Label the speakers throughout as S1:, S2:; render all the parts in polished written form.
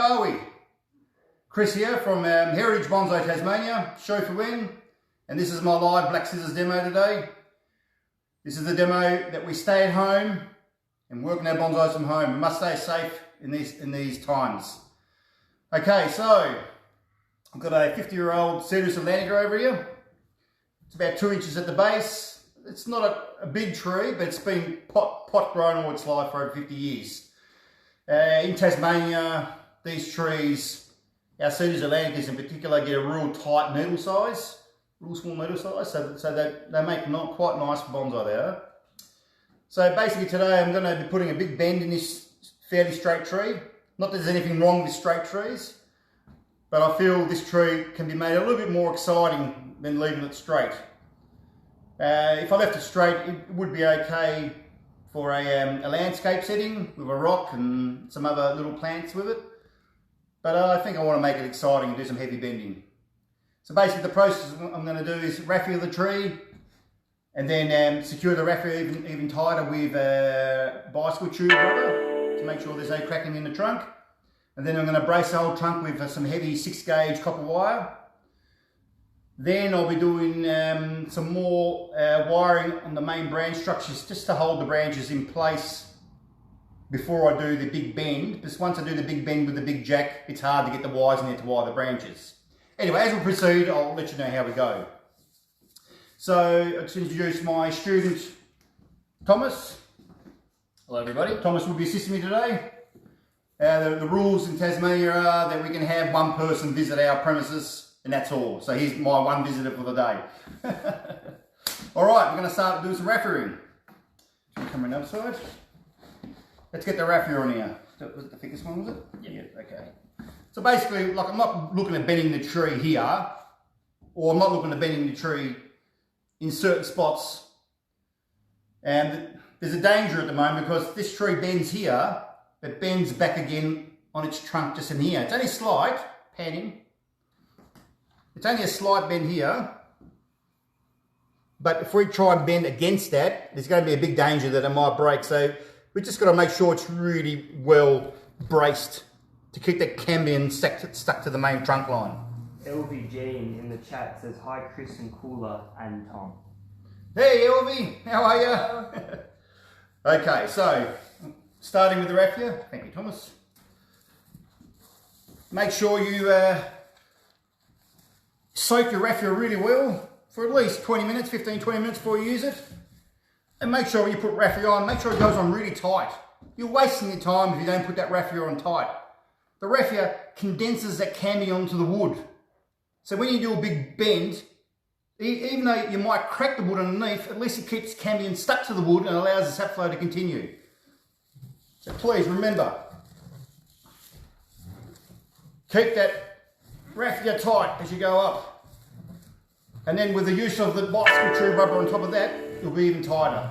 S1: are we? Chris here from Heritage Bonsai Tasmania Shofu-En, and this is my live black scissors demo today. This is the demo that we stay at home and work on our bonsais from home. We must stay safe in these times. Okay, so I've got a 50-year-old Cedrus Atlantica over here. It's about 2 inches at the base. It's not a big tree, but it's been pot grown all its life for over 50 years. In Tasmania, these trees, our Cedrus Atlanticas in particular, get a real tight needle size, real small needle size, so they make quite nice for bonsai there. So basically today I'm going to be putting a big bend in this fairly straight tree. Not that there's anything wrong with straight trees, but I feel this tree can be made a little bit more exciting than leaving it straight. If I left it straight, it would be okay for a landscape setting with a rock and some other little plants with it. But I think I want to make it exciting and do some heavy bending. So basically the process I'm going to do is raffia the tree and then secure the raffia even tighter with bicycle tube rubber to make sure there's no cracking in the trunk. And then I'm going to brace the whole trunk with some heavy 6-gauge copper wire. Then I'll be doing some more wiring on the main branch structures just to hold the branches in place before I do the big bend. Because once I do the big bend with the big jack, it's hard to get the wires in there to wire the branches. Anyway, as we proceed, I'll let you know how we go. So I'll just introduce my student, Thomas.
S2: Hello everybody.
S1: Thomas will be assisting me today. The rules in Tasmania are that we can have one person visit our premises, and that's all. So he's my one visitor for the day. All right, we're going to start doing some raffiaing. Should we come on the other side? Let's get the raffia on here. Was it the thickest one, was it?
S2: Yeah.
S1: Okay. So basically, like, I'm not looking at bending the tree here, or I'm not looking at bending the tree in certain spots. And there's a danger at the moment because this tree bends here, but bends back again on its trunk just in here. It's only slight, panning. It's only a slight bend here, but if we try and bend against that, there's going to be a big danger that it might break. So we've just got to make sure it's really well braced to keep that cambium stuck to the main trunk line.
S2: LV Jean in the chat says, hi Chris and Cooler and Tom.
S1: Hey LV, how are you? Okay, so starting with the raffia. Thank you, Thomas. Make sure you soak your raffia really well for at least 20 minutes, 15-20 minutes before you use it. And make sure when you put raffia on, make sure it goes on really tight. You're wasting your time if you don't put that raffia on tight. The raffia condenses that cambium onto the wood. So when you do a big bend, even though you might crack the wood underneath, at least it keeps cambium stuck to the wood and allows the sap flow to continue. So please remember, keep that raffia tight as you go up. And then with the use of the bicycle tube rubber on top of that, it'll be even tighter.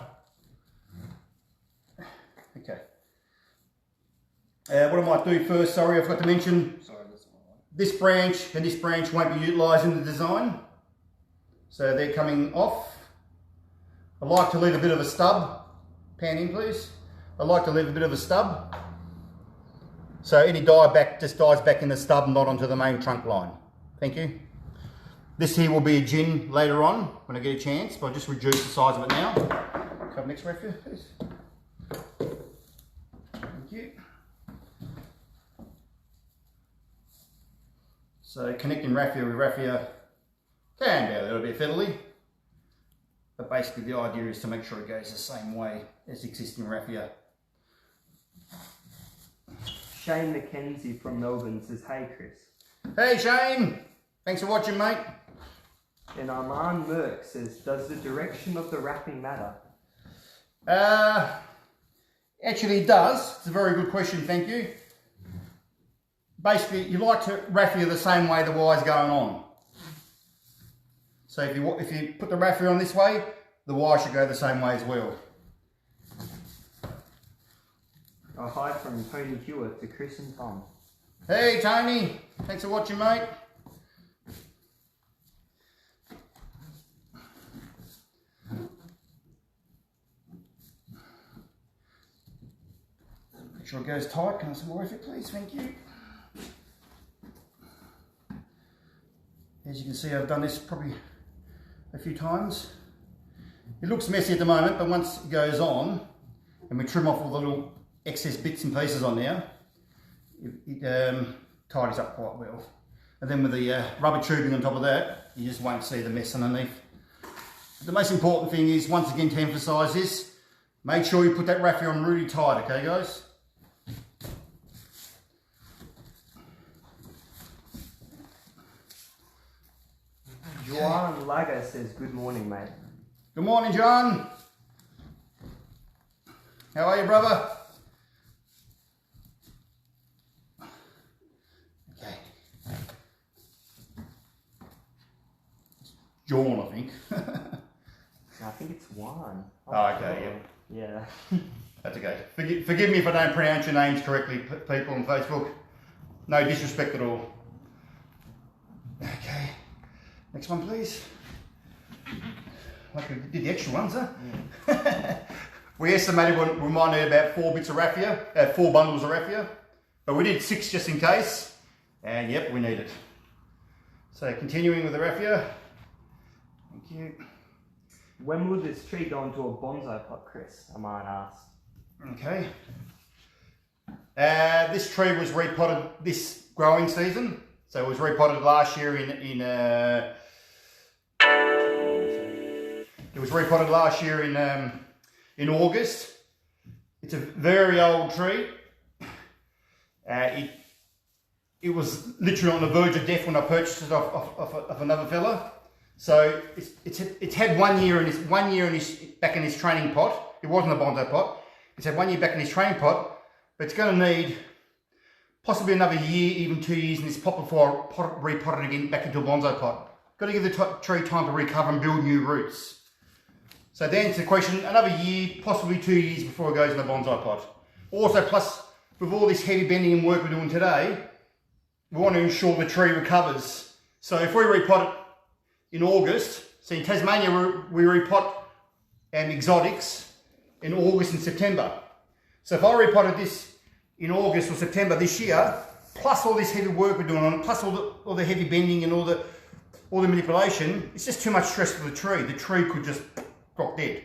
S1: Okay. What I might do first, sorry, I forgot to mention, this branch and this branch won't be utilised in the design. So they're coming off. I like to leave a bit of a stub. Pan in, please. I like to leave a bit of a stub. So any dieback just dies back in the stub, not onto the main trunk line. Thank you. This here will be a gin later on when I get a chance, but I'll just reduce the size of it now. Come next raffia, please. Thank you. So connecting raffia with raffia can be a little bit fiddly, but basically the idea is to make sure it goes the same way as existing raffia.
S2: Shane McKenzie from Melbourne says, hey Chris.
S1: Hey Shane, thanks for watching mate.
S2: And Armand Merck says, does the direction of the wrapping matter?
S1: Actually it does. It's a very good question, thank you. Basically, you like to raffia the same way the wire's going on. So if you put the raffia on this way, the wire should go the same way as well.
S2: A hi from Tony Hewitt to Chris and Tom.
S1: Hey Tony, thanks for watching mate. Make sure it goes tight. Can I have some more effort, please? Thank you. As you can see, I've done this probably a few times. It looks messy at the moment, but once it goes on and we trim off all the little excess bits and pieces on there, it tidies up quite well. And then with the rubber tubing on top of that, you just won't see the mess underneath. The most important thing is, once again, to emphasise this, make sure you put that raffia on really tight, okay guys?
S2: Joan Lager says, good morning, mate.
S1: Good morning, John. How are you, brother? Okay. John, I think.
S2: I think it's Juan.
S1: Oh, okay,
S2: yeah.
S1: That's okay. Forgive me if I don't pronounce your names correctly, people on Facebook. No disrespect at all. Okay. Next one, please. Like we did the extra ones, huh? Yeah. We estimated we might need about 4 bits of raffia, 4 bundles of raffia, but we did 6 just in case, and yep, we need it. So continuing with the raffia. Thank you.
S2: When will this tree go into a bonsai pot, Chris? I might ask.
S1: Okay. This tree was repotted this growing season, so it was repotted last year in August. It's a very old tree. It was literally on the verge of death when I purchased it off another fella. So it's had 1 year back in his training pot. It wasn't a bonsai pot. It's had 1 year back in his training pot, but it's going to need possibly another year, even 2 years in this pot before I repot it again back into a bonsai pot. Got to give the tree time to recover and build new roots. So to answer the question, another year, possibly 2 years before it goes in the bonsai pot. Also, plus, with all this heavy bending and work we're doing today, we want to ensure the tree recovers. So if we repot it in August, so in Tasmania we repot exotics in August and September. So if I repotted this in August or September this year, plus all this heavy work we're doing on it, plus all the heavy bending and all the manipulation, it's just too much stress for the tree. The tree could just drop dead.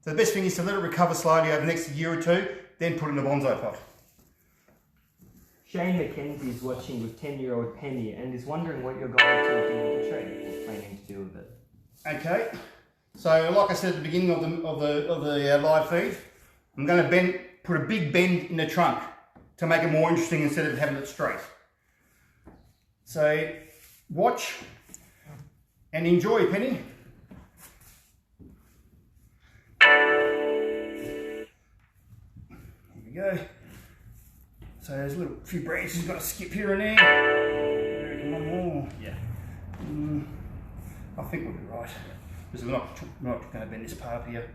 S1: So the best thing is to let it recover slowly over the next year or two, then put it in a bonsai pot.
S2: Shane McKenzie is watching with 10-year-old Penny and is wondering what you're going to do with the tree, or planning to do with it.
S1: Okay, so like I said at the beginning of the live feed, I'm going to put a big bend in the trunk to make it more interesting instead of having it straight. So watch and enjoy, Penny. Here we go. So there's a few branches you've got to skip here and there. One more. Yeah. I think we'll be right. Because we're not going to bend this part up here.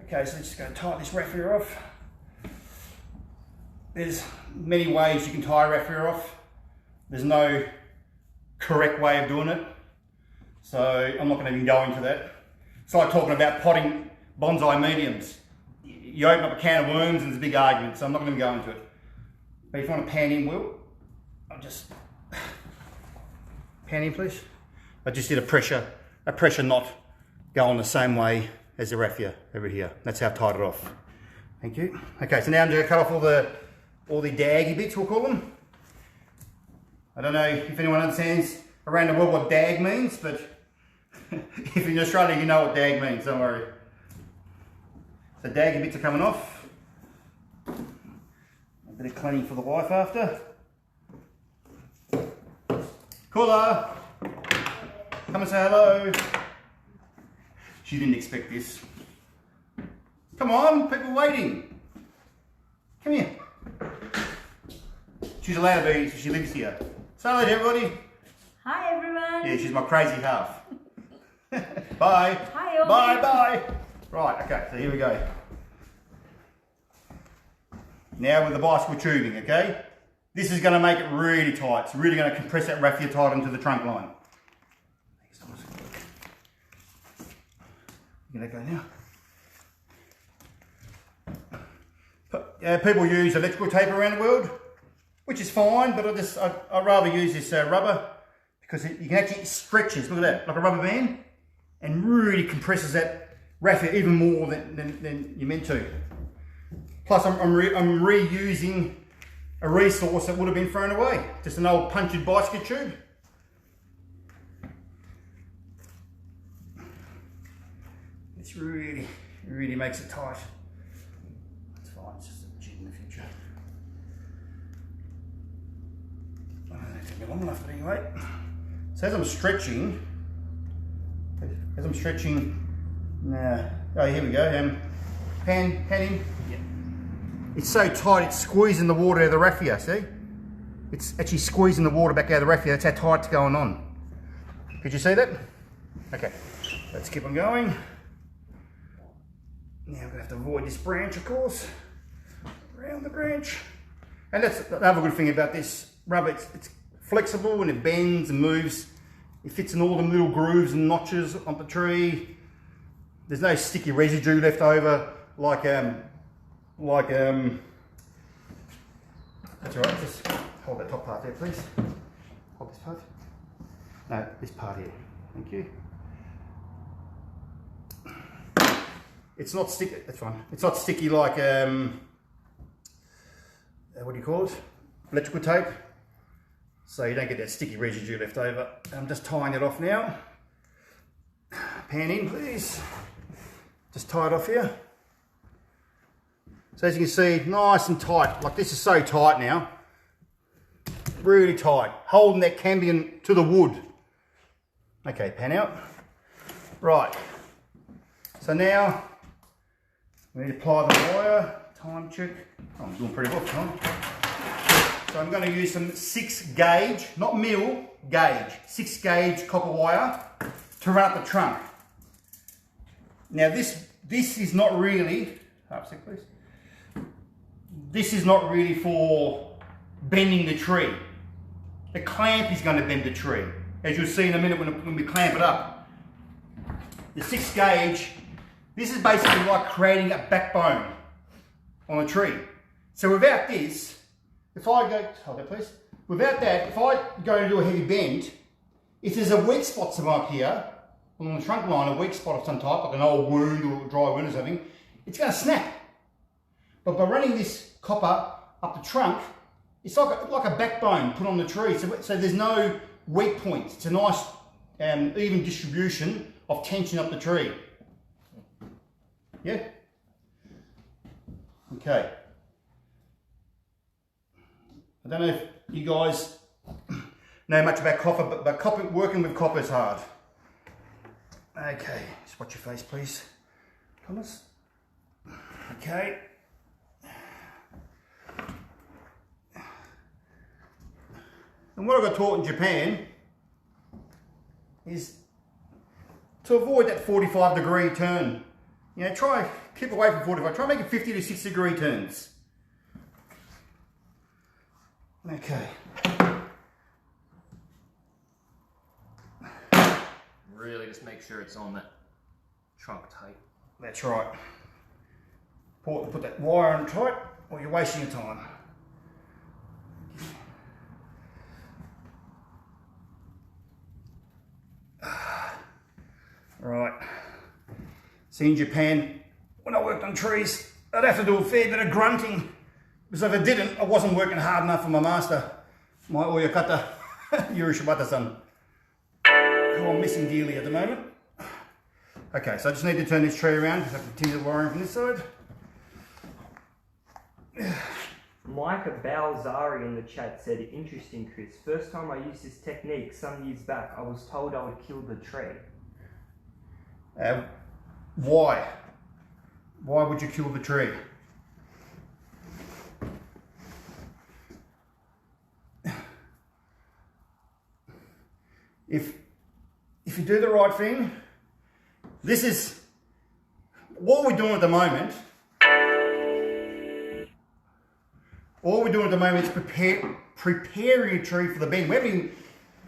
S1: Okay, so let's just go tie this raffia off. There's many ways you can tie a raffia off. There's no correct way of doing it. So I'm not going to even go into that. It's like talking about potting bonsai mediums. You open up a can of worms and there's a big argument, so I'm not going to go into it. But if you want to pan in, Will, I'll just pan in, please. I just did a pressure knot going the same way as the raffia over here. That's how I tied it off. Thank you. Okay, so now I'm going to cut off all the daggy bits, we'll call them. I don't know if anyone understands around the world what dag means, but if you're in Australia, you know what dag means, don't worry. So daggy bits are coming off. A bit of cleaning for the wife after. Kula! Come and say hello. She didn't expect this. Come on, people waiting. Come here. She's allowed to be, she lives here. Say hello to everybody.
S3: Hi everyone.
S1: Yeah, she's my crazy half. Bye.
S3: Hi all.
S1: Bye, bye. Right, okay, so here we go. Now with the bicycle tubing, okay? This is going to make it really tight. It's really going to compress that raffia tight into the trunk line. You gonna go now? People use electrical tape around the world, which is fine, but I'd rather use this rubber because you can actually stretch this, look at that, like a rubber band, and really compresses that raffia even more than you're meant to. Plus I'm reusing a resource that would have been thrown away, just an old punctured bicycle tube. This really makes it tight. It's fine, it's just a jig in the future. I don't think it'll be long enough, but anyway. So as I'm stretching, now, oh here we go, pan in.
S2: Yep.
S1: It's so tight, it's squeezing the water out of the raffia, see? It's actually squeezing the water back out of the raffia, that's how tight it's going on. Could you see that? Okay, let's keep on going. Now I'm going to have to avoid this branch, of course. Around the branch. And that's the other good thing about this rubber, it's flexible and it bends and moves. It fits in all the little grooves and notches on the tree. There's no sticky residue left over like that's all right, just hold that top part there please. Hold this part. No, this part here. Thank you. It's not sticky, that's fine. It's not sticky like, what do you call it? Electrical tape. So you don't get that sticky residue left over. I'm just tying it off now. Pan in, please. Just tie it off here. So as you can see, nice and tight. Like this is so tight now. Really tight. Holding that cambium to the wood. Okay, pan out. Right. So now, we need to apply the wire. Time check. Oh, I'm doing pretty well, time. So I'm going to use some 6 gauge, not mil, gauge, 6 gauge copper wire to run up the trunk. Now this is not really, half sec please. This is not really for bending the tree. The clamp is going to bend the tree, as you'll see in a minute when we clamp it up. The 6 gauge, this is basically like creating a backbone on a tree. So without this, if I go, hold that please. Without that, if I go to do a heavy bend, if there's a weak spot somewhere up here, along the trunk line, a weak spot of some type, like an old wound or a dry wound or something, it's going to snap. But by running this copper up the trunk, it's like a backbone put on the tree. So there's no weak points. It's a nice even distribution of tension up the tree. Yeah? Okay. I don't know if you guys know much about copper, but working with copper is hard. Okay, just watch your face, please. Thomas. Okay. And what I got taught in Japan is to avoid that 45-degree turn. You know, keep away from 45. Try making 50 to 60-degree turns. Okay.
S2: Really just make sure it's on that trunk tight.
S1: That's right. Put that wire on tight or you're wasting your time. Right. See, in Japan, when I worked on trees, I'd have to do a fair bit of grunting. Because if I didn't, I wasn't working hard enough for my master, my oyakata, Yurishibata-san, who I'm missing dearly at the moment. Okay, so I just need to turn this tree around because I continue the wiring from this side.
S2: Micah Balzari in the chat said, interesting Chris, first time I used this technique some years back, I was told I would kill the tree.
S1: Why? Why would you kill the tree? If you do the right thing, this is what we're doing at the moment. All we're doing at the moment is preparing a tree for the bend. We haven't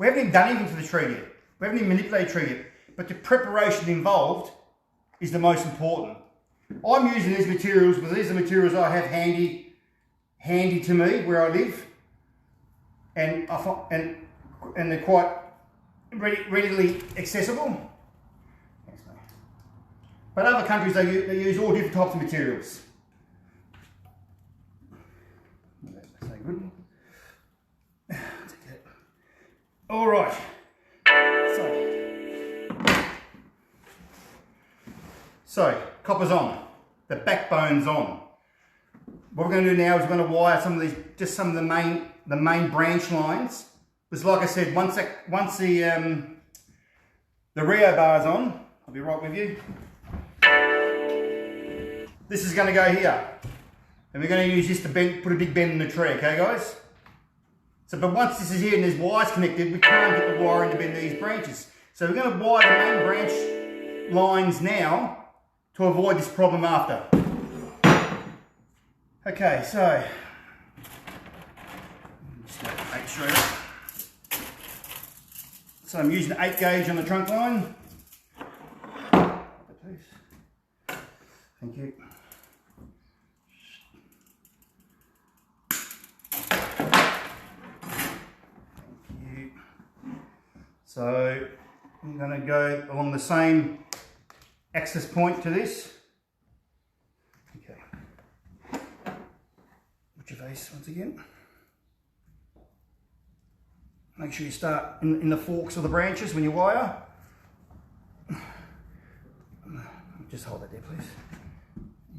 S1: even done anything to the tree yet. We haven't even manipulated the tree yet. But the preparation involved is the most important. I'm using these materials because these are the materials I have handy to me where I live, and they're quite readily accessible. But other countries, they use all different types of materials. That's no good. All right. So copper's on. The backbone's on. What we're going to do now is we're going to wire some of these, just some of the main branch lines. Because, like I said, once the Rio bar is on, I'll be right with you. This is going to go here, and we're going to use this to put a big bend in the tree, okay guys? So, but once this is here and there's wires connected, we can't get the wire in to bend these branches. So we're going to wire the main branch lines now to avoid this problem after. Okay, so, just make sure. So I'm using 8 gauge on the trunk line. Thank you. So I'm going to go along the same access point to this. Okay. Watch your face once again. Make sure you start in the forks of the branches when you wire. Just hold that there, please.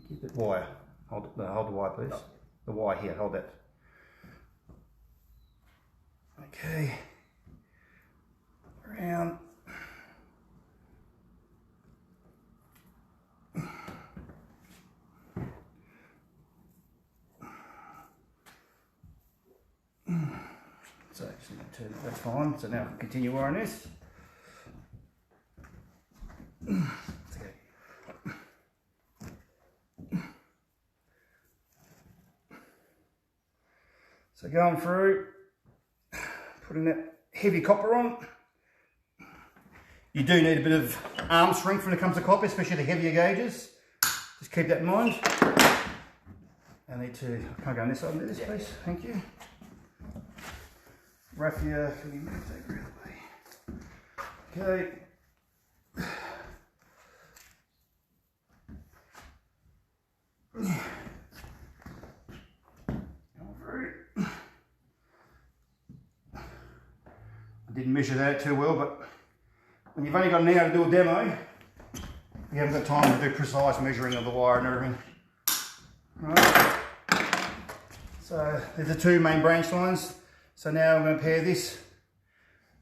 S1: Keep it wire. Hold the wire, please. The wire here. Hold that. Okay. Around. So just need to turn it. That's fine. So now I can continue wiring this. So going through, putting that heavy copper on. You do need a bit of arm strength when it comes to copper, especially the heavier gauges. Just keep that in mind. I can't go on this side of this, please. Thank you. Raffia, can you move that out of the way? Okay. I didn't measure that too well, but when you've only got an hour to do a demo, you haven't got time to do precise measuring of the wire and everything. Right. So there's the 2 main branch lines. So now I'm going to pair this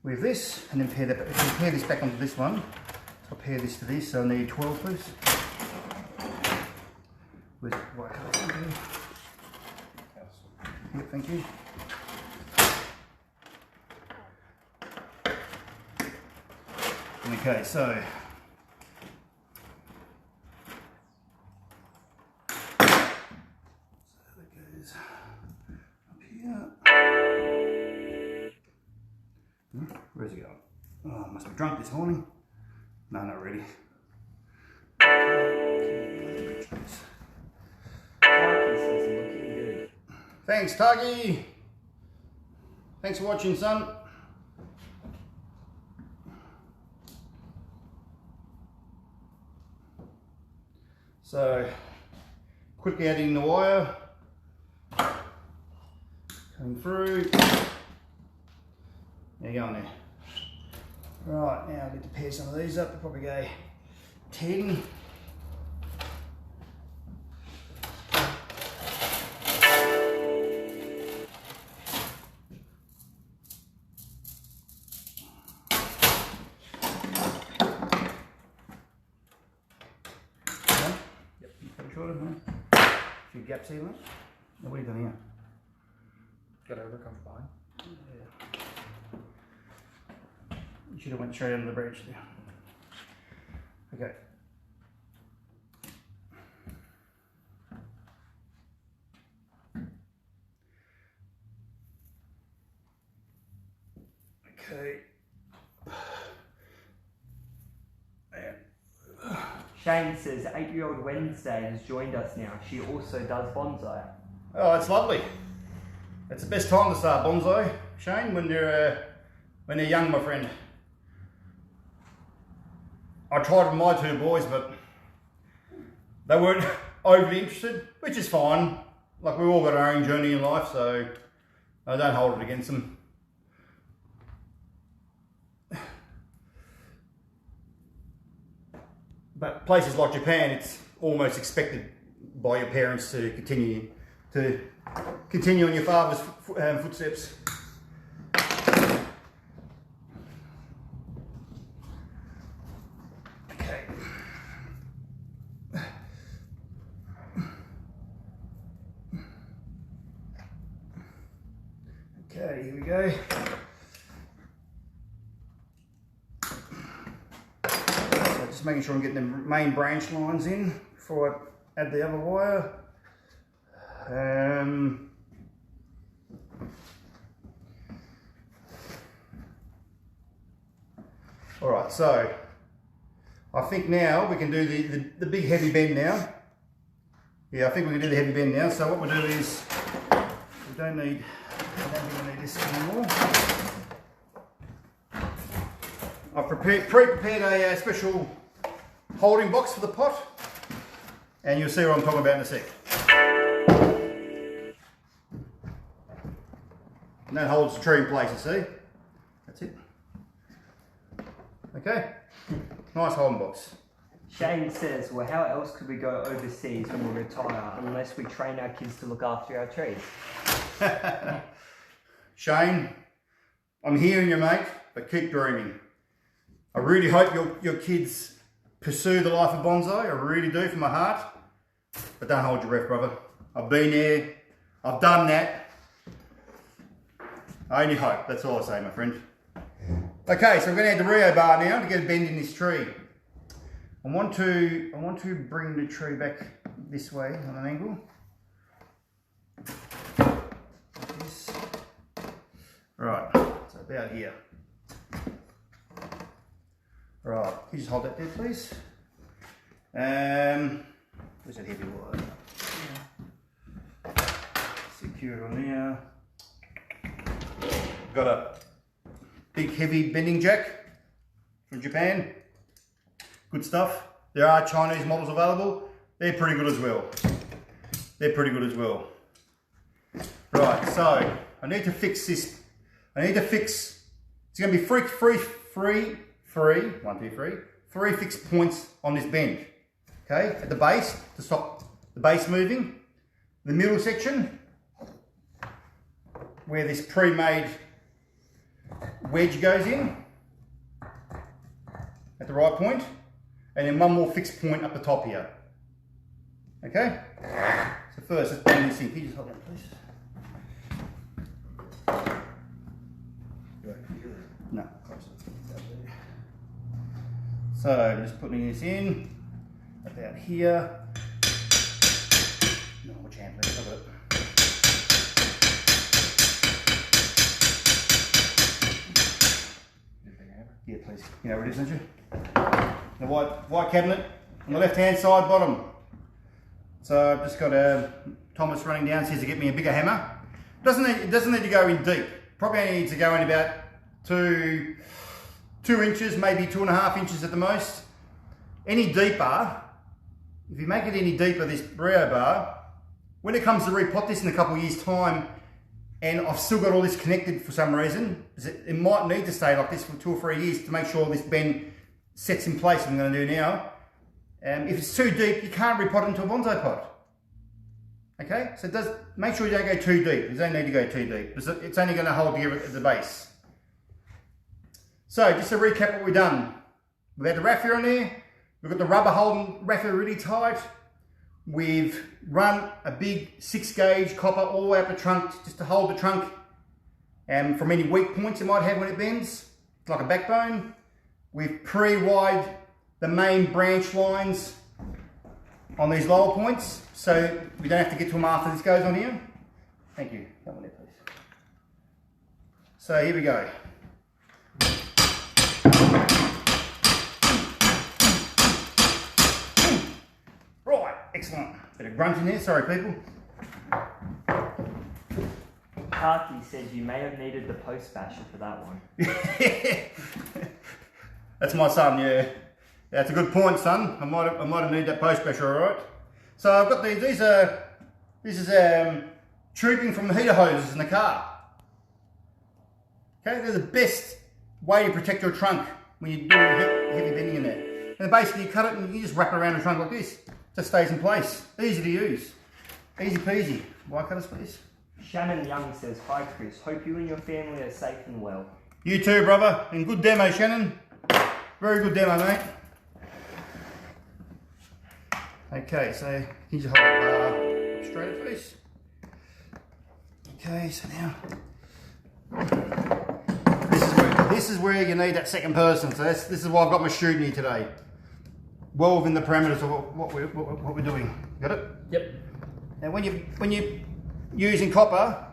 S1: with this, and then pair this back onto this one. So I'll pair this to this. So I need 12, please. With white colour. Yep, thank you. Okay, so that goes up here. Where's it going? Oh, I must be drunk this morning. No, not really. Thanks, Tuggy. Thanks for watching, son. So, quickly adding the wire, coming through, there you go on there. Right, now I need to pair some of these up, I'll probably go 10. A few gaps here, mate. Now, what are you doing here?
S2: Got over, come behind.
S1: Yeah. You should have went straight under the branch there. Okay. Okay.
S2: Shane says 8-year-old Wednesday has joined us now. She also does bonsai.
S1: Oh, that's lovely. It's the best time to start bonsai, Shane, when they're young, my friend. I tried with my two boys, but they weren't overly interested, which is fine. Like, we've all got our own journey in life, so I don't hold it against them. But places like Japan, it's almost expected by your parents to continue on your father's footsteps. Okay. Okay, here we go. So just making sure I'm getting the main branch lines in before I add the other wire. All right, so I think now we can do the big heavy bend now. Yeah, I think we can do the heavy bend now. So what we'll do is, I don't think I need this anymore. I've pre-prepared a special holding box for the pot, and you'll see what I'm talking about in a sec. And that holds the tree in place, you see. That's it. Okay, nice holding box.
S2: Shane says, well, how else could we go overseas when we retire unless we train our kids to look after our trees?
S1: Shane, I'm hearing you, mate, but keep dreaming. I really hope your kids pursue the life of bonsai. I really do, from my heart. But don't hold your breath, brother. I've been there. I've done that. I only hope. That's all I say, my friend. Okay, so we're going to add the Rio bar now to get a bend in this tree. I want to bring the tree back this way on an angle. Like this. Right, so about here. Right, can you just hold that there, please? Where's that heavy wire? Secure it on there. Got a big heavy bending jack from Japan. Good stuff. There are Chinese models available. They're pretty good as well. They're pretty good as well. Right, so I need to fix this. It's going to be three fixed points on this bend. Okay, at the base to stop the base moving. The middle section, where this pre-made wedge goes in at the right point, and then one more fixed point up the top here. Okay, so first let's bend this in. Can you just hold that, please? No, so just putting this in about here. No, watch your hand, please. Have it. Yeah, please. You know where it is, don't you? The white cabinet on the left-hand side bottom. So I've just got Thomas running downstairs to get me a bigger hammer. It doesn't need to go in deep. Probably only needs to go in about 2 inches, maybe 2.5 inches at the most. Any deeper, if you make it any deeper, this Rio bar, when it comes to repot this in a couple of years' time, and I've still got all this connected for some reason, it might need to stay like this for 2 or 3 years to make sure this bend sets in place, what I'm going to do now. If it's too deep, you can't repot it into a bonsai pot. Okay, so make sure you don't go too deep. You don't need to go too deep. It's only going to hold together at the base. So just to recap what we've done. We've had the raffia on there. We've got the rubber holding raffia really tight. We've run a big 6-gauge copper all the way up the trunk just to hold the trunk from any weak points it might have when it bends. It's like a backbone. We've pre-wired the main branch lines on these lower points, so we don't have to get to them after this goes on here. Thank you. That one there, please. So here we go. Right, excellent. Bit of grunt in there, sorry people.
S2: Parky said you may have needed the post basher for that one.
S1: That's my son, yeah. That's a good point, son. I might have needed that post pressure, all right. So I've got these. This is tubing from the heater hoses in the car. Okay, they're the best way to protect your trunk when you're doing heavy bending in there. And basically you cut it and you just wrap it around the trunk like this. It just stays in place. Easy to use. Easy peasy. Wire cutters, please.
S2: Shannon Young says, "Hi Chris, hope you and your family are safe and well."
S1: You too, brother. And good demo, Shannon. Very good demo, mate. Okay, so can you just hold it straight, please? Okay, so now this is where you need that second person. So this is why I've got my shooting here today. Well within the parameters of what we're doing. Got it?
S2: Yep.
S1: Now when you're using copper,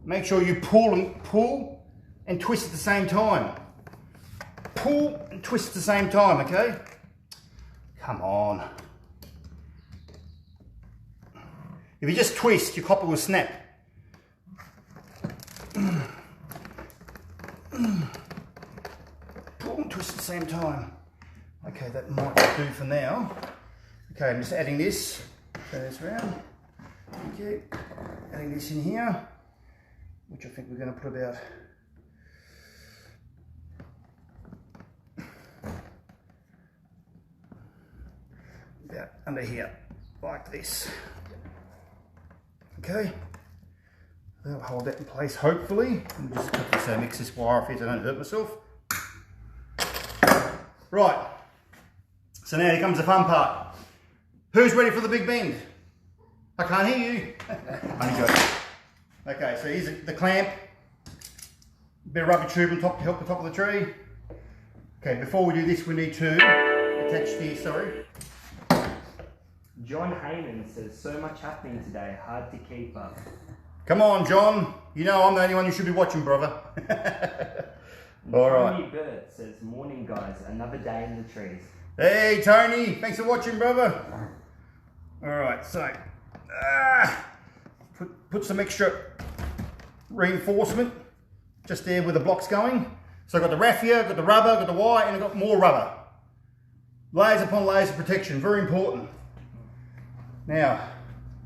S1: make sure you pull and twist at the same time. Pull and twist at the same time, okay? Come on. If you just twist, your copper will snap. Pull and twist at the same time. Okay, that might do for now. Okay, I'm just adding this. Turn this around. Okay, adding this in here, which I think we're going to put about under here, like this. Okay, that'll hold that in place hopefully. Let me just quickly mix this wire off here so I don't hurt myself. Right, so now here comes the fun part. Who's ready for the big bend? I can't hear you. Only joking. Okay, so here's the clamp. Bit of rubber tube on top to help the top of the tree. Okay, before we do this, we need to attach the, sorry.
S2: John Heyman says, "So much happening today, hard to keep up."
S1: Come on, John. You know I'm the only one you should be watching, brother. All right.
S2: Tony Burt says, "Morning guys, another day in the trees."
S1: Hey, Tony. Thanks for watching, brother. All right, so put some extra reinforcement just there where the block's going. So I've got the raffia, got the rubber, got the wire, and I've got more rubber. Layers upon layers of protection, very important. Now,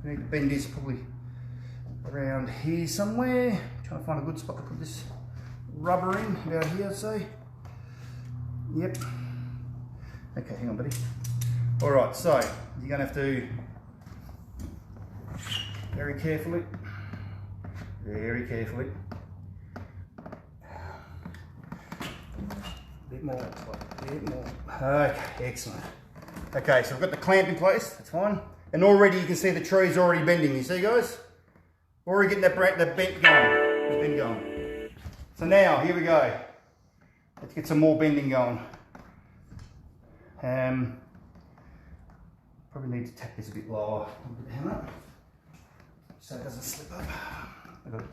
S1: I need to bend this probably around here somewhere. I'm trying to find a good spot to put this rubber in, about here, I'd say. Yep. Okay, hang on, buddy. All right, so you're gonna have to very carefully, a bit more, a bit more. Okay, excellent. Okay, so we've got the clamp in place, that's fine. And already you can see the tree's already bending, you see guys? Already getting that bend going. So now, here we go. Let's get some more bending going. Probably need to tap this a bit lower. Put the hammer so it doesn't slip up. I got it.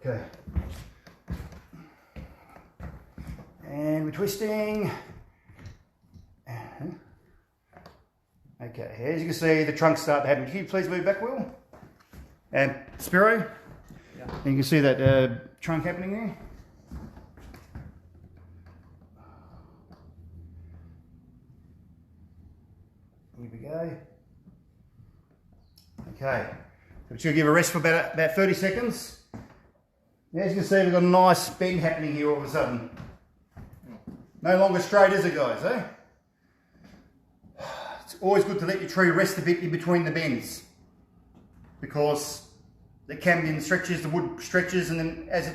S1: Okay. And we're twisting. Okay, as you can see, the trunks start to happen. Can you please move back, Will? And Spiro? Yeah. And you can see that trunk happening there. Here we go. Okay, so we're just going to give a rest for about 30 seconds. Now, as you can see, we've got a nice bend happening here all of a sudden. No longer straight, is it, guys, eh? It's always good to let your tree rest a bit in between the bends, because the cambium stretches, the wood stretches, and then as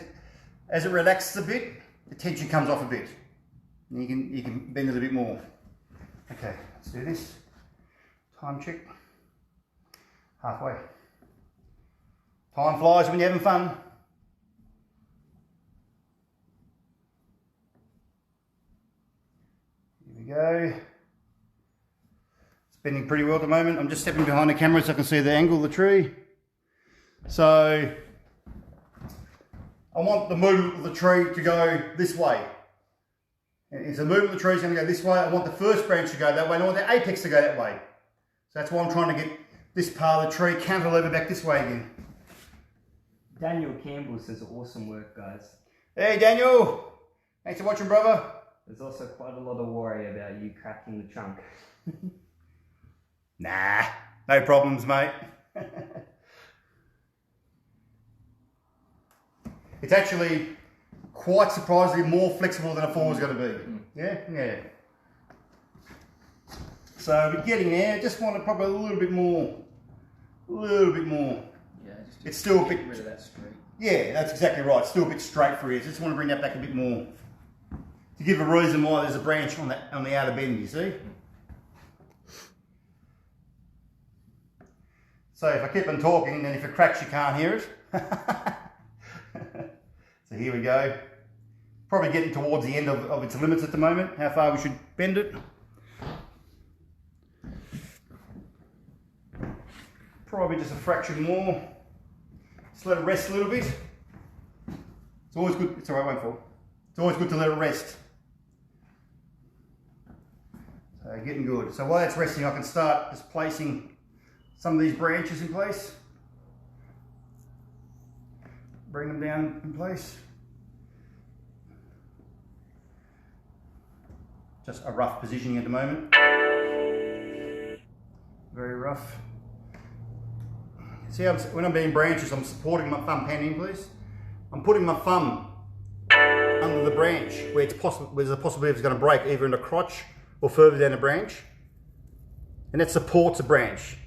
S1: it relaxes a bit, the tension comes off a bit. And you can bend it a bit more. Okay, let's do this. Time check. Halfway. Time flies when you're having fun. Here we go. It's bending pretty well at the moment. I'm just stepping behind the camera so I can see the angle of the tree. So I want the movement of the tree to go this way. If the movement of the tree is going to go this way, I want the first branch to go that way, and I want the apex to go that way. So that's why I'm trying to get this part of the tree cantilever back this way again.
S2: Daniel Campbell says awesome work, guys.
S1: Hey Daniel, thanks for watching, brother.
S2: There's also quite a lot of worry about you cracking the trunk.
S1: Nah, no problems, mate. It's actually quite surprisingly more flexible than I thought it was going to be. Yeah, yeah. So we're getting there. Just want to probably a little bit more.
S4: Yeah, just
S1: It's still a bit.
S4: get rid of that straight.
S1: Yeah, that's exactly right. It's still a bit straight for you. Just want to bring that back a bit more. To give a reason why there's a branch on the outer bend, you see? So if I keep on talking, then if it cracks you can't hear it. So here we go. Probably getting towards the end of its limits at the moment, how far we should bend it. Probably just a fraction more. Just let it rest a little bit. It's always good, it's alright, won't fall. It's always good to let it rest. So getting good. So while that's resting, I can start just placing some of these branches in place. Bring them down in place. Just a rough positioning at the moment. Very rough. See how when I'm being branches, I'm supporting my thumb pan in, please. I'm putting my thumb under the branch where it's possible, where there's a possibility it's going to break either in the crotch or further down the branch, and that supports the branch.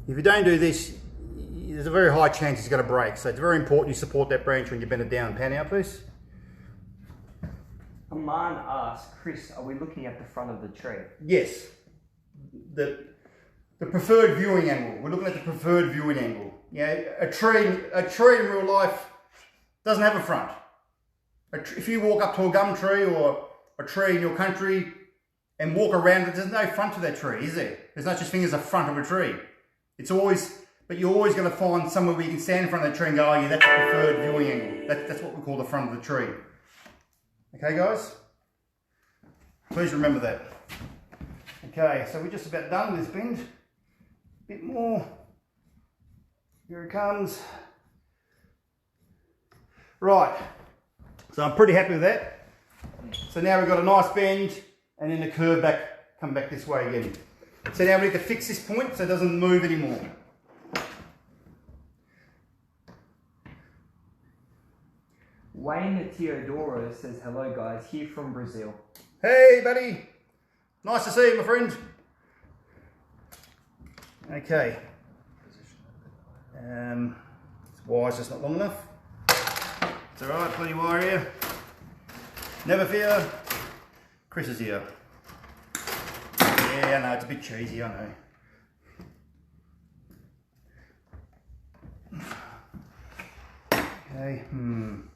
S1: If you don't do this, there's a very high chance it's going to break. So it's very important you support that branch when you bend it down. Pan out, please.
S2: Aman asks, Chris, are we looking at the front of the tree?
S1: Yes. The preferred viewing angle. We're looking at the preferred viewing angle. Yeah, a tree in real life doesn't have a front. If you walk up to a gum tree or a tree in your country and walk around it, there's no front to that tree, is there? There's no such thing as a front of a tree. It's always, but you're always going to find somewhere where you can stand in front of the tree and go, oh yeah, that's the preferred viewing angle. That's what we call the front of the tree. Okay, guys? Please remember that. Okay, so we're just about done with this bend. A bit more. Here it comes. Right. So I'm pretty happy with that. So now we've got a nice bend and then the curve back, come back this way again. So now we need to fix this point so it doesn't move anymore.
S2: Wayne Teodoro says, hello guys, here from Brazil.
S1: Hey buddy, nice to see you my friend. Okay, this wire's just not long enough. It's alright, plenty of wire here. Never fear, Chris is here. Yeah, I know, it's a bit cheesy, I know. Okay, I'm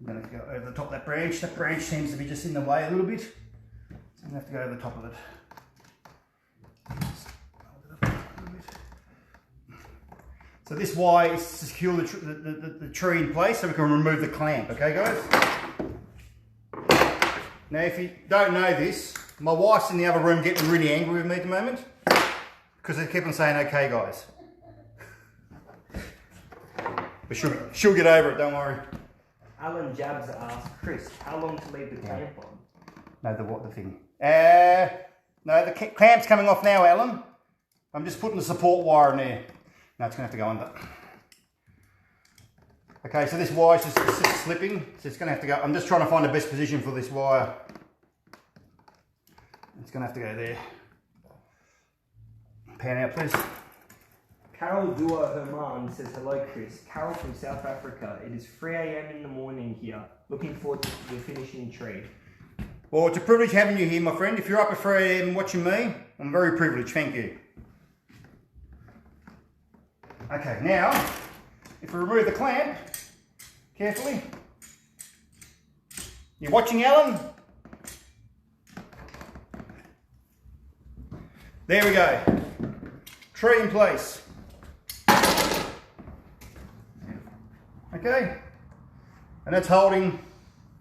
S1: going to go over the top of that branch. That branch seems to be just in the way a little bit. So I'm going to have to go over the top of it. So this wire is to secure the tree in place so we can remove the clamp, okay guys? Now if you don't know this, my wife's in the other room getting really angry with me at the moment because they keep on saying okay guys. But she'll get over it, don't worry.
S2: Alan Jabs asks, Chris, how long to leave the clamp on?
S1: No, the thing? No, the clamp's coming off now, Alan. I'm just putting the support wire in there. No, it's going to have to go under. Okay, so this wire's just slipping, so it's going to have to go. I'm just trying to find the best position for this wire. It's going to have to go there. Pan out, please.
S2: Carol Dua Herman says, hello Chris. Carol from South Africa. It is 3 AM in the morning here. Looking forward to the finishing tree.
S1: Well, it's a privilege having you here, my friend. If you're up at 3 AM watching me, I'm very privileged, thank you. Okay, now, if we remove the clamp, carefully. You watching, Alan? There we go. Tree in place. Okay, and that's holding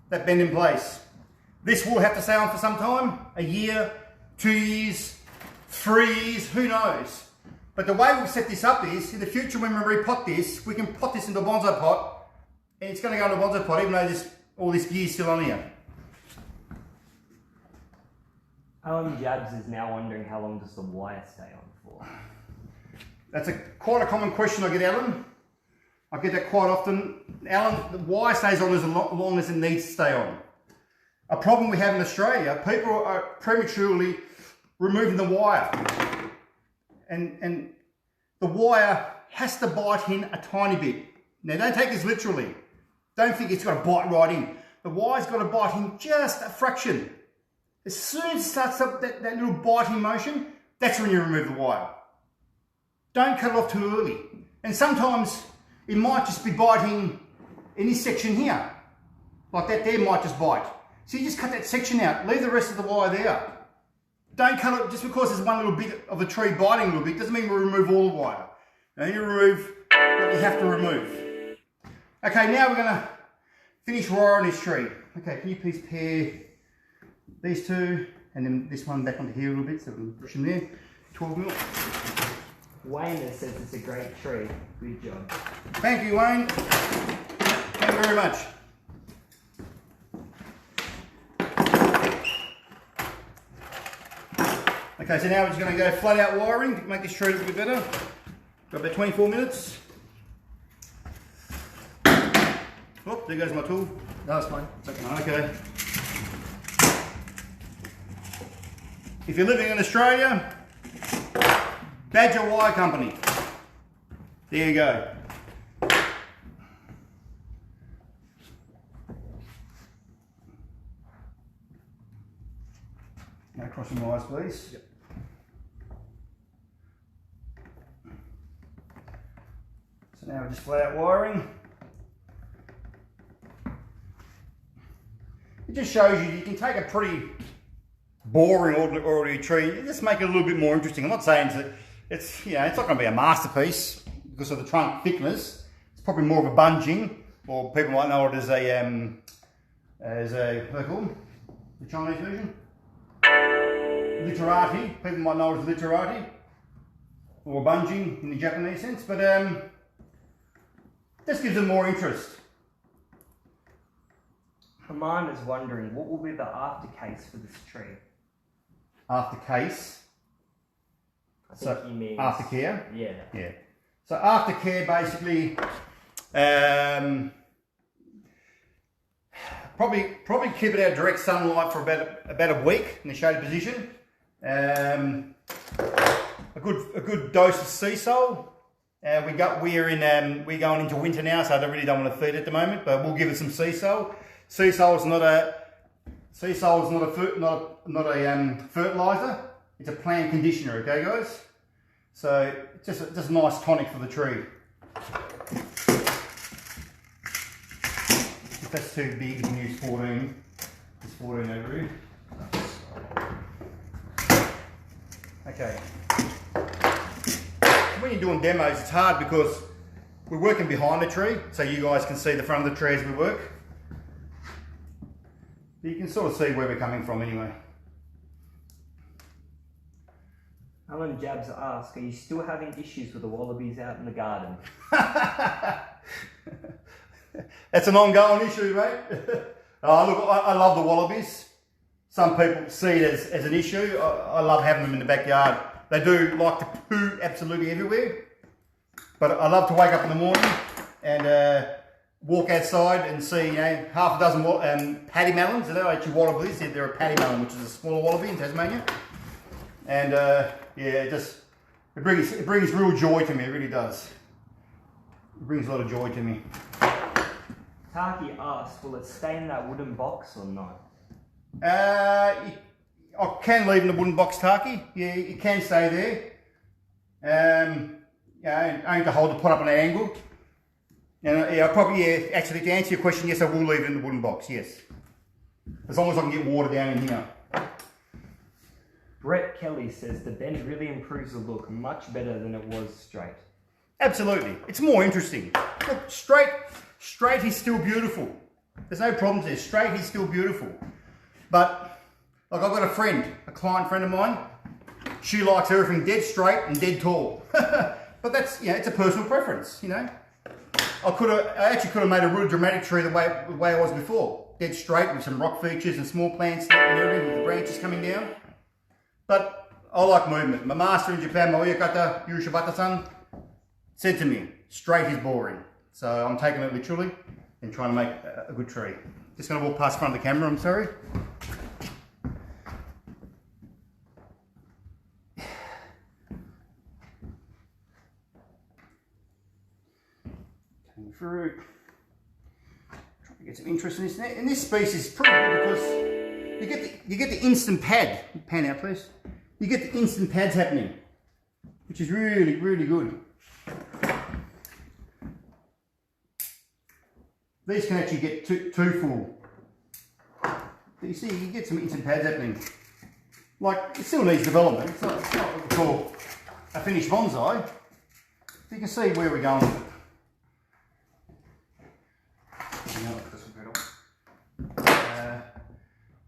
S1: that bend in place. This will have to stay on for some time, a year, 2 years, 3 years, who knows? But the way we've set this up is, in the future when we repot this, we can pot this into a bonsai pot, and it's going to go into a bonsai pot even though all this gear is still on here.
S2: Alan Jabs is now wondering how long does the wire stay on for?
S1: That's quite a common question I get, Alan. I get that quite often. Alan, the wire stays on as long as it needs to stay on. A problem we have in Australia, people are prematurely removing the wire. And the wire has to bite in a tiny bit. Now don't take this literally. Don't think it's got to bite right in. The wire's got to bite in just a fraction. As soon as it starts up that little biting motion, that's when you remove the wire. Don't cut it off too early. And sometimes it might just be biting in this section here. Like that there might just bite. So you just cut that section out. Leave the rest of the wire there. Don't cut it just because there's one little bit of the tree biting a little bit. Doesn't mean we remove all the wire. Now you remove what you have to remove. Okay, now we're going to finish wiring this tree. Okay, can you please pair these two and then this one back onto here a little bit so we can push them there. 12 mil.
S2: Wayne says it's a great tree. Good job.
S1: Thank you, Wayne. Thank you very much. Okay, so now we're just going to go flat out wiring to make this tree look a bit better. Got about 24 minutes. Oh, there goes my tool.
S4: No, it's fine. It's okay.
S1: Okay. If you're living in Australia, Badger Wire Company. There you go. No crossing wires, please.
S4: Yep.
S1: So now we're just flat out wiring. It just shows you can take a pretty boring ordinary tree and just make it a little bit more interesting. I'm not saying it's you know, it's not going to be a masterpiece because of the trunk thickness. It's probably more of a bunging, or people might know it as a what do they call them? The Chinese version? Literati. People might know it as literati, or bunging in the Japanese sense, but this gives them more interest.
S2: Haman is wondering what will be the aftercase for this tree.
S1: Aftercase.
S2: I think he means
S1: aftercare.
S2: Yeah.
S1: Yeah. So aftercare basically, probably keep it out of direct sunlight for about a week in the shaded position. A good dose of sea salt. We're going into winter now, so I really don't want to feed it at the moment, but we'll give it some sea salt. Sea salt is not a fertilizer. It's a plant conditioner, okay, guys? So just a nice tonic for the tree. If that's too big, you can use 14. It's 14 over here. Okay. When you're doing demos, it's hard because we're working behind the tree, so you guys can see the front of the tree as we work. But you can sort of see where we're coming from anyway.
S2: Alan Jabs asks, are you still having issues with the wallabies out in the garden?
S1: That's an ongoing issue, mate. Look, I love the wallabies. Some people see it as an issue. I love having them in the backyard. They do like to poo absolutely everywhere. But I love to wake up in the morning and walk outside and see, you know, half a dozen paddy melons. They're actually wallabies. They're a paddy melon, which is a smaller wallaby in Tasmania. And yeah, it brings real joy to me. It really does. It brings a lot of joy to me.
S2: Taki asked, will it stay in that wooden box or not?
S1: I can leave in the wooden box, Taki. Yeah, it can stay there. Yeah, I need to hold the pot up at an angle. And yeah, actually to answer your question, yes, I will leave it in the wooden box, yes. As long as I can get water down in here.
S2: Brett Kelly says the bend really improves the look, much better than it was straight.
S1: Absolutely, it's more interesting. Look, straight is still beautiful. There's no problems there, straight is still beautiful. But, like I've got a client friend of mine, She likes everything dead straight and dead tall. But that's, you know, it's a personal preference, you know. I actually could have made a really dramatic tree the way I was before. Dead straight with some rock features and small plants and everything with the branches coming down. But I like movement. My master in Japan, my oyakata, Yushabata-san, said to me, straight is boring. So I'm taking it literally and trying to make a good tree. Just going to walk past front of the camera, I'm sorry. Coming through. Trying to get some interest in this. And this species is pretty good because you get the instant pad. Pan out, please. You get the instant pads happening, which is really, really good. These can actually get too full. But you see, you get some instant pads happening. Like, it still needs development. It's not what we call a finished bonsai. You can see where we're going with it.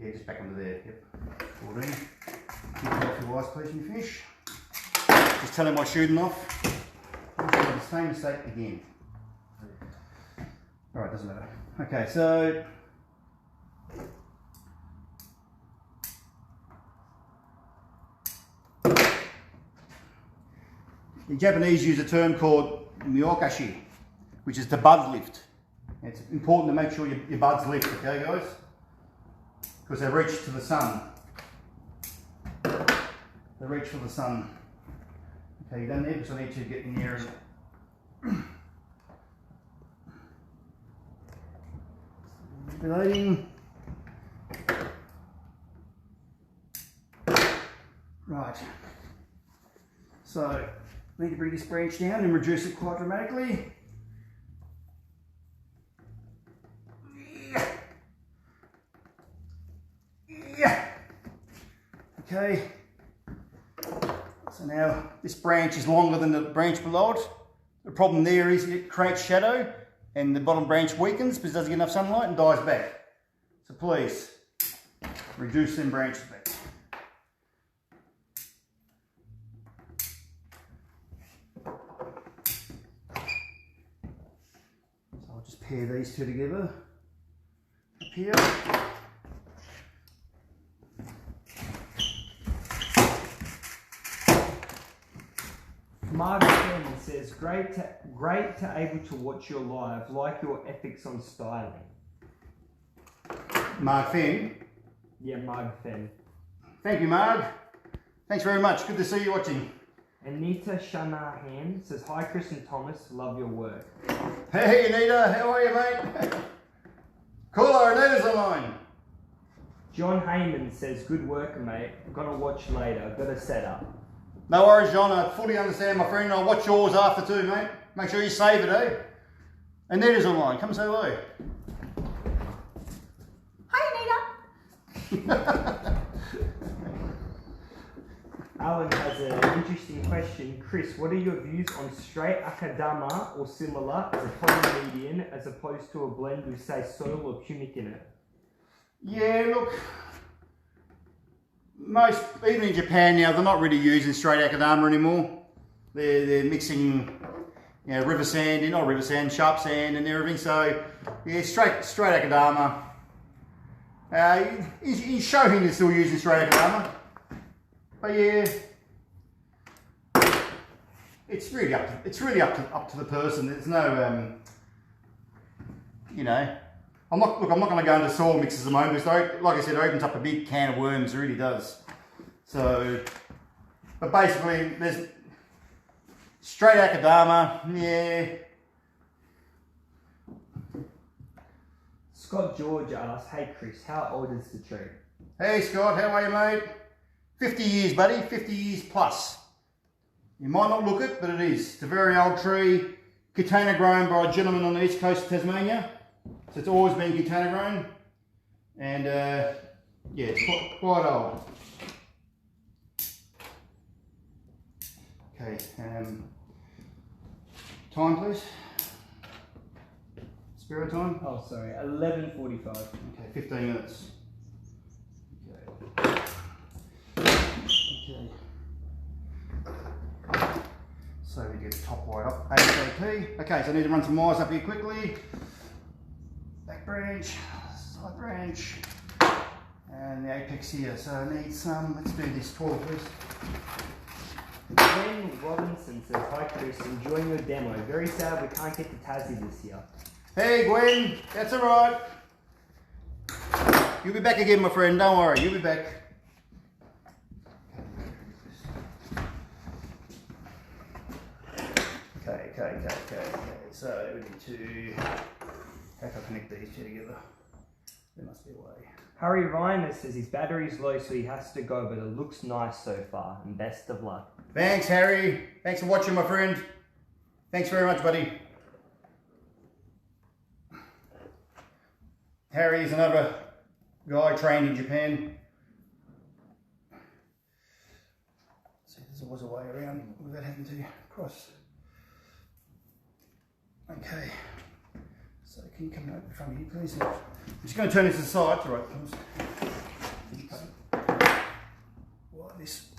S1: Yeah, just back under there. Yep. 14. Keep it off your eyes, please, when you finish. Just tell him my shooting off. The same mistake again. Alright, doesn't matter. Okay, so the Japanese use a term called myokashi, which is to bud lift. It's important to make sure your buds lift, okay guys? Because they reach to the sun. They reach for the sun. Okay, you done there? Because I need to get in there and relating. Right. So, need to bring this branch down and reduce it quite dramatically. Yeah. Okay. So now this branch is longer than the branch below it. The problem there is it creates shadow and the bottom branch weakens because it doesn't get enough sunlight and dies back. So please reduce them branches back. So I'll just pair these two together up here.
S2: Mark Sherman says, great to able to watch your live, like your ethics on styling.
S1: Mark Fenn.
S2: Yeah, Mark Fenn.
S1: Thank you, Mark. Thanks very much. Good to see you watching.
S2: Anita Shanahan says, hi Chris and Thomas, love your work.
S1: Hey Anita, how are you, mate? Cool, Anita's online.
S2: John Heyman says, good work, mate. Gonna watch later. Got a setup.
S1: No worries, John. I fully understand, my friend. I'll watch yours after too, mate. Make sure you save it, eh? Anita's online. Come say hello.
S3: Hi, Anita.
S2: Alan has an interesting question. Chris, what are your views on straight akadama or similar as a common median as opposed to a blend with, say, soil or pumic in it?
S1: Yeah, look. Most, even in Japan now, they're not really using straight akadama anymore. They're mixing, you know, river sand, not river sand, sharp sand and everything. So, yeah, straight akadama. In Shofu-En they're still using straight akadama. But yeah, it's really up to the person. There's no, you know. I'm not going to go into soil mixes at the moment because, like I said, it opens up a big can of worms. It really does. So, but basically, there's straight akadama. Yeah.
S2: Scott George asks, hey Chris, how old is the tree?
S1: Hey Scott, how are you, mate? 50 years, buddy. 50 years plus. You might not look it, but it is. It's a very old tree. Katana grown by a gentleman on the east coast of Tasmania. So it's always been katana grown, and yeah, it's quite old. Okay, time please. Spare time.
S2: Oh, sorry, 11:45.
S1: Okay, 15 minutes. Okay. to get the top wide up. ASAP. Okay, so I need to run some wires up here quickly. Back branch, side branch, and the apex here. So I need some, let's do this 12 please.
S2: Glenn Robinson says, hi Chris, enjoying your demo. Very sad we can't get to Tassie this year.
S1: Hey Gwen, that's alright. You'll be back again, my friend, don't worry, you'll be back. Okay. So we need to, how can I connect these two together? There must be a way.
S2: Harry Reiner says his battery's low so he has to go, but it looks nice so far, and best of luck.
S1: Thanks, Harry. Thanks for watching, my friend. Thanks very much, buddy. Harry is another guy trained in Japan. See, there's always a way around without having to cross. Okay. So can you come over in front of you, please? I'm just going to turn this to the side. All right. Like this.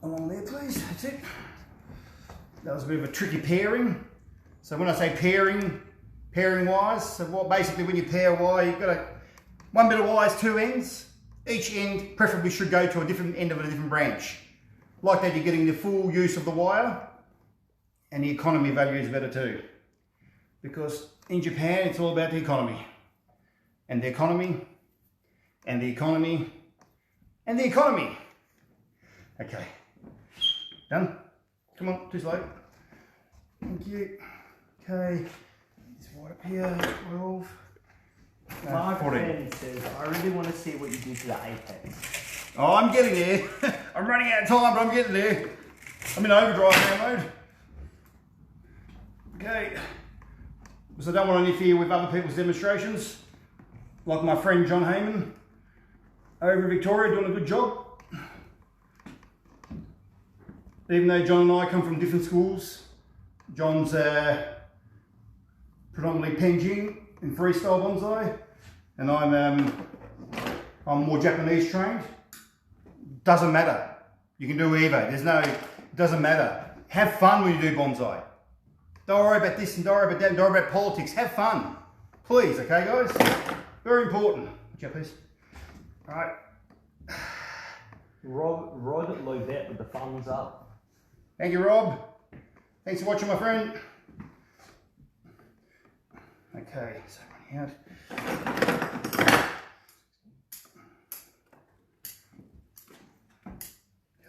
S1: Along there, please. That's it. That was a bit of a tricky pairing. So when I say pairing wires, so what basically when you pair a wire, you've got one bit of wire is two ends. Each end preferably should go to a different end of a different branch. Like that, you're getting the full use of the wire, and the economy value is better too. Because in Japan, it's all about the economy. And the economy, and the economy, and the economy. Okay. Done? Come on, too slow. Thank you. Okay. This wire up here, 12.
S2: Mark
S1: 14.
S2: Ben says, I really want to see what you do to the apex.
S1: Oh, I'm getting there. I'm running out of time, but I'm getting there. I'm in overdrive now mode. Okay. Because I don't want to interfere with other people's demonstrations. Like my friend John Heyman over in Victoria doing a good job. Even though John and I come from different schools, John's predominantly Penjing in freestyle bonsai, and I'm more Japanese trained. Doesn't matter. You can do either. It doesn't matter. Have fun when you do bonsai. Don't worry about this and don't worry about that and don't worry about politics. Have fun. Please, okay guys? Very important. Watch out please. Alright.
S2: Rod Lovette with the thumbs up.
S1: Thank you, Rob. Thanks for watching, my friend. Okay, so running out.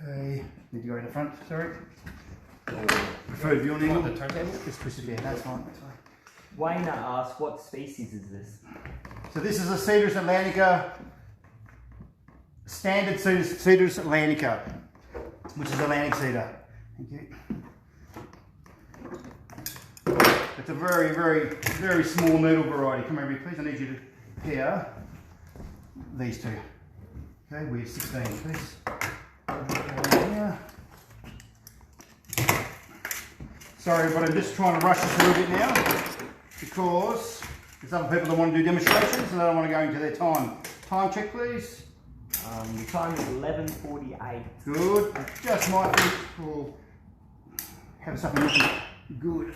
S1: Okay, need to go in the front, sorry. Preferred viewing angle. The turntable? Just push it there, that's fine, that's fine.
S2: Wayne asks, what species is this?
S1: So this is a Cedrus atlantica, standard Cedrus atlantica, which is Atlantic cedar. Thank you. It's a very, very, very small needle variety. Come over here, please. I need you to pair these two. Okay, we have 16, please. Here. Sorry, but I'm just trying to rush this a little bit now because there's other people that want to do demonstrations and I don't want to go into their time. Time check, please.
S2: The time is 11:48.
S1: Good. Just might be. We'll have something looking good.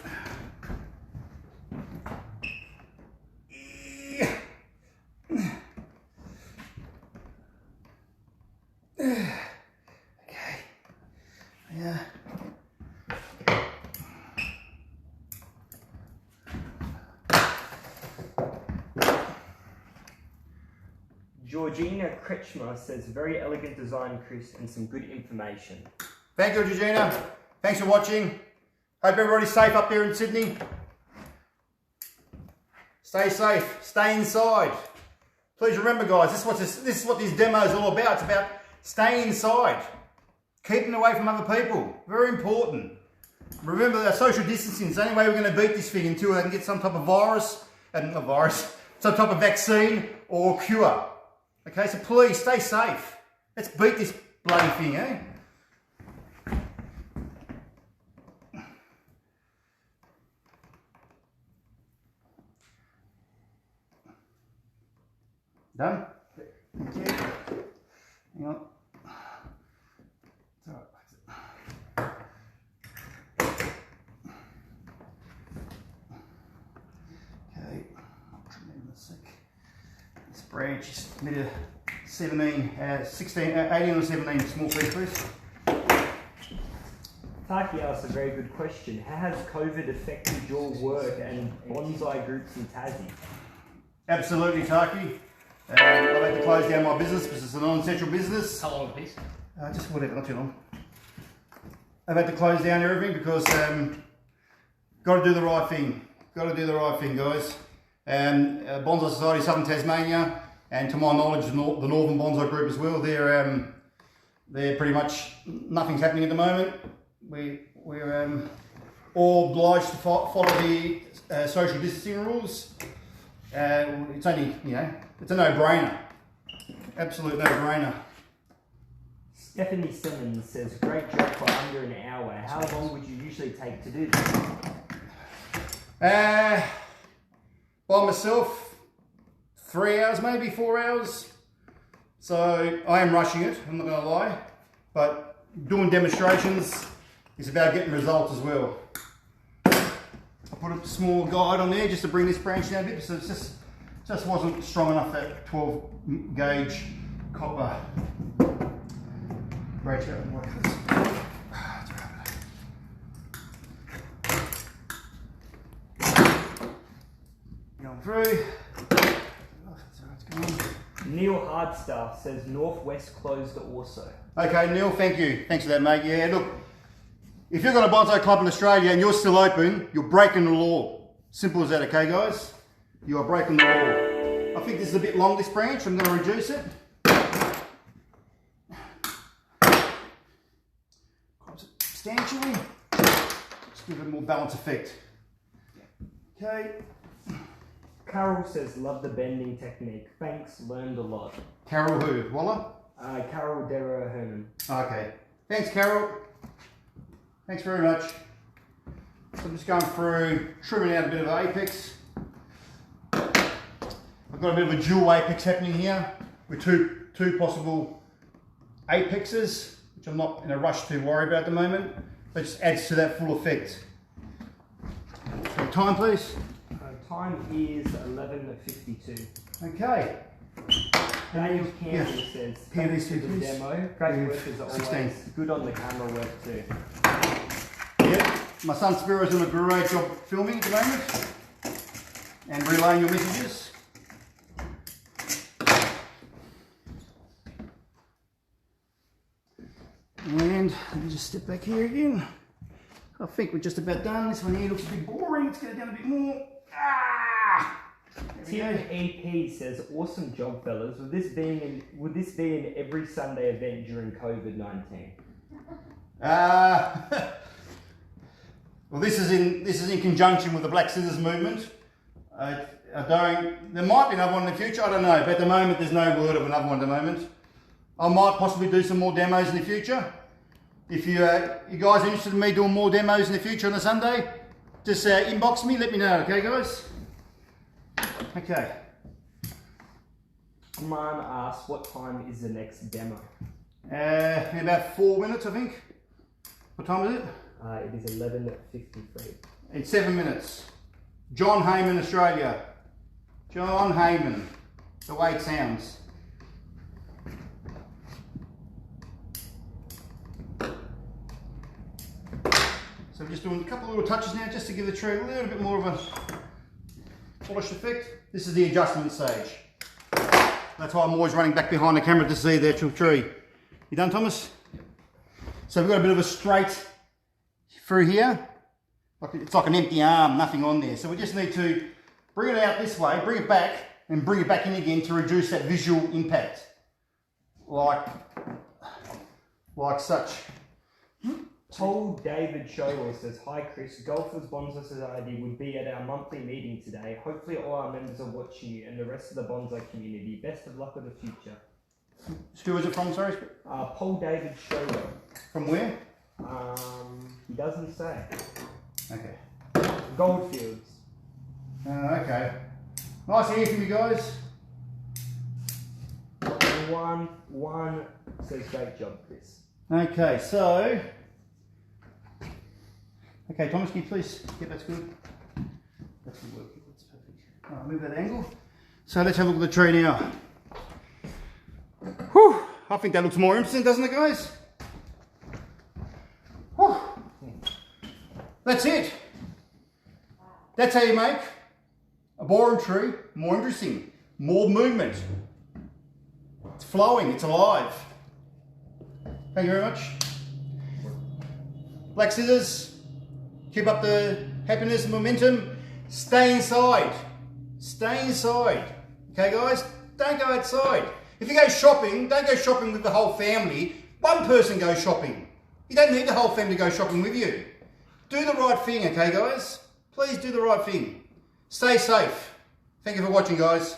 S1: Okay. Yeah.
S2: Georgina Kretschmer says, very elegant design, Chris, and some good information.
S1: Thank you, Georgina. Thanks for watching. Hope everybody's safe up there in Sydney. Stay safe. Stay inside. Please remember, guys, this is what this demo is all about. It's about staying inside. Keeping away from other people. Very important. Remember that social distancing is the only way we're going to beat this thing until they can get some type of some type of vaccine or cure. Okay, so please stay safe. Let's beat this bloody thing, eh? Done? Thank you. Hang on. It's all right. branch is made of 18 or 17 small piece, please.
S2: Taki asked a very good question. How has COVID affected your work and bonsai groups in Tassie?
S1: Absolutely, Taki. I've had to close down my business because it's a non-essential business.
S4: How long a piece?
S1: Just whatever, not too long. I've had to close down everything because got to do the right thing. Got to do the right thing, guys. Bonsai Society Southern Tasmania, and to my knowledge, the Northern Bonsai Group as well. They're pretty much nothing's happening at the moment. We're all obliged to follow the social distancing rules. It's only, it's a no-brainer. Absolute no-brainer.
S2: Stephanie Simmons says, great job for under an hour. How long would you usually take to do this?
S1: By myself, 3 hours, maybe 4 hours. So I am rushing it, I'm not going to lie. But doing demonstrations is about getting results as well. I put a small guide on there just to bring this branch down a bit, so it just wasn't strong enough, that 12 gauge copper branch out like this. Going through.
S2: Neil Hardstaff says Northwest closed also.
S1: Okay, Neil, thank you. Thanks for that, mate. Yeah, look, if you've got a bonsai club in Australia and you're still open, you're breaking the law. Simple as that, okay, guys? You are breaking the law. I think this is a bit long, this branch. I'm going to reduce it. Substantially. Just give it a more balanced effect. Okay.
S2: Carol says, love the bending technique. Thanks, learned a lot.
S1: Carol who? Walla?
S2: Carol Dero Herman.
S1: Okay. Thanks, Carol. Thanks very much. So I'm just going through, trimming out a bit of apex. I've got a bit of a dual apex happening here with two possible apexes, which I'm not in a rush to worry about at the moment. But it just adds to that full effect. So time, please.
S2: Time is 11:52.
S1: Okay.
S2: Daniel Campbell says, thanks for the
S1: please.
S2: demo. Great work as always.
S1: 16.
S2: Good on the camera work too.
S1: Yep. My son Spiro's doing a great job filming at the moment and relaying your messages. And let me just step back here again. I think we're just about done. This one here looks a bit boring. Let's get it down a bit more.
S2: Tim EP says, awesome job, fellas. Would this be an every Sunday event during COVID-19?
S1: Well, this is in conjunction with the Black Scissors movement. There might be another one in the future. I don't know, but at the moment there's no word of another one at the moment. I might possibly do some more demos in the future. If you guys are interested in me doing more demos in the future on a Sunday, just inbox me, let me know, okay guys? Okay.
S2: Man asks, what time is the next demo?
S1: In about 4 minutes, I think. What time is it?
S2: It is 11:53.
S1: In 7 minutes. John Heyman, Australia. John Heyman. The way it sounds. So we're just doing a couple of little touches now just to give the tree a little bit more of a polished effect. This is the adjustment stage. That's why I'm always running back behind the camera to see the actual tree. You done, Thomas? So we've got a bit of a straight through here. It's like an empty arm, nothing on there. So we just need to bring it out this way, bring it back, and bring it back in again to reduce that visual impact. Like such.
S2: Paul David Showell says, hi Chris, Golfers Bonsai Society would be at our monthly meeting today. Hopefully all our members are watching you and the rest of the bonsai community. Best of luck with the future.
S1: Who is it from, sorry?
S2: Paul David Showell.
S1: From where?
S2: He doesn't say.
S1: Okay.
S2: Goldfields.
S1: Okay. Nice to hear from you guys.
S2: One says, great job, Chris.
S1: Okay, so... Okay, Thomas, can you please get that's good? That's good work. That's perfect. All right, move that angle. So let's have a look at the tree now. Whew, I think that looks more interesting, doesn't it, guys? Whew. That's it. That's how you make a boron tree more interesting, more movement. It's flowing, it's alive. Thank you very much. Black scissors, keep up the happiness and momentum. Stay inside. Stay inside. Okay, guys? Don't go outside. If you go shopping, don't go shopping with the whole family. One person goes shopping. You don't need the whole family to go shopping with you. Do the right thing, okay, guys? Please do the right thing. Stay safe. Thank you for watching, guys.